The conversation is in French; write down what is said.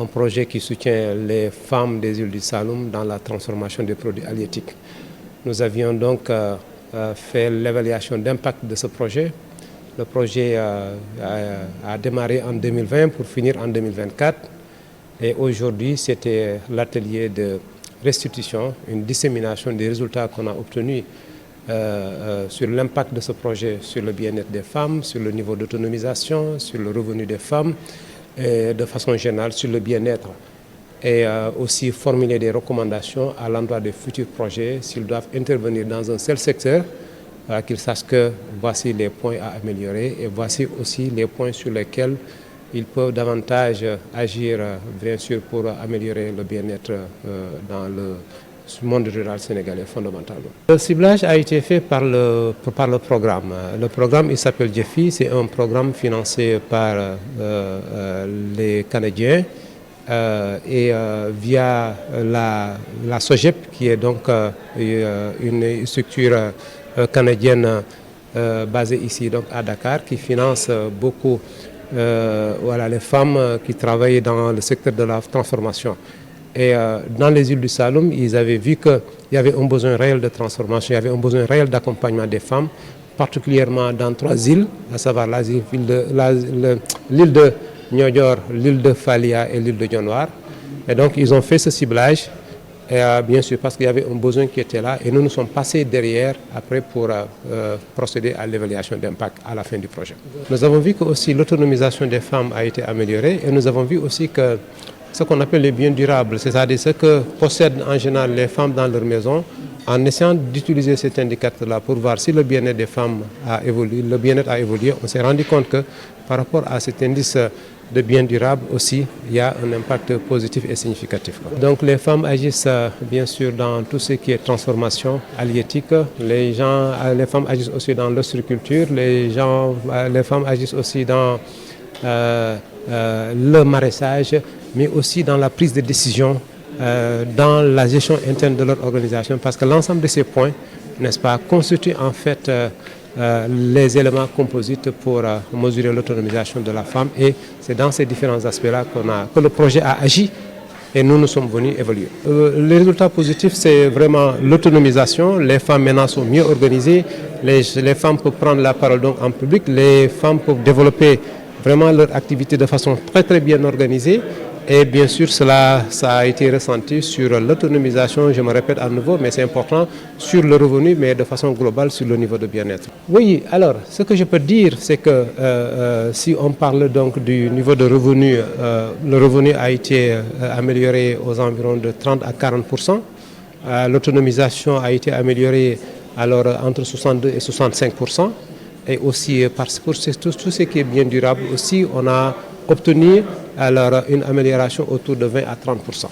un projet qui soutient les femmes des îles du Saloum dans la transformation des produits halieutiques. Nous avions donc fait l'évaluation d'impact de ce projet. Le projet a démarré en 2020 pour finir en 2024. Et aujourd'hui, c'était l'atelier de restitution, une dissémination des résultats qu'on a obtenus sur l'impact de ce projet sur le bien-être des femmes, sur le niveau d'autonomisation, sur le revenu des femmes et de façon générale sur le bien-être. Et aussi formuler des recommandations à l'endroit des futurs projets s'ils doivent intervenir dans un seul secteur, qu'ils sachent que voici les points à améliorer et voici aussi les points sur lesquels ils peuvent davantage agir, bien sûr, pour améliorer le bien-être dans le monde rural sénégalais fondamentalement. Le ciblage a été fait par le programme. Le programme, il s'appelle JEFI, c'est un programme financé par les Canadiens et via la SOGEP, qui est donc une structure canadienne basée ici donc à Dakar, qui finance beaucoup les femmes qui travaillent dans le secteur de la transformation. Et dans les îles du Saloum, ils avaient vu qu'il y avait un besoin réel de transformation, il y avait un besoin réel d'accompagnement des femmes, particulièrement dans 3 îles, à savoir l'île de Niodior, l'île de Falia et l'île de Dionewar. Et donc ils ont fait ce ciblage, et, bien sûr parce qu'il y avait un besoin qui était là, et nous nous sommes passés derrière après pour procéder à l'évaluation d'impact à la fin du projet. Nous avons vu que aussi l'autonomisation des femmes a été améliorée, et nous avons vu aussi que ce qu'on appelle les biens durables, c'est-à-dire ce que possèdent en général les femmes dans leur maison, en essayant d'utiliser cet indicateur-là pour voir si le bien-être des femmes a évolué, on s'est rendu compte que par rapport à cet indice de biens durables aussi, il y a un impact positif et significatif. Donc les femmes agissent bien sûr dans tout ce qui est transformation halieutique, les femmes agissent aussi dans l'ostréiculture, les femmes agissent aussi dans le maraîchage, mais aussi dans la prise de décision, dans la gestion interne de leur organisation, parce que l'ensemble de ces points, n'est-ce pas, constituent en fait les éléments composites pour mesurer l'autonomisation de la femme, et c'est dans ces différents aspects-là que le projet a agi et nous sommes venus évaluer. Les résultats positifs, c'est vraiment l'autonomisation. Les femmes maintenant sont mieux organisées, les femmes peuvent prendre la parole donc en public, les femmes peuvent développer vraiment leur activité de façon très très bien organisée. Et bien sûr, ça a été ressenti sur l'autonomisation, je me répète à nouveau, mais c'est important, sur le revenu, mais de façon globale sur le niveau de bien-être. Oui, alors, ce que je peux dire, c'est que si on parle donc du niveau de revenu, le revenu a été amélioré aux environs de 30 à 40%. L'autonomisation a été améliorée alors entre 62 et 65%. Et aussi, pour tout ce qui est bien durable, aussi, on a obtenu alors une amélioration autour de 20 à 30%.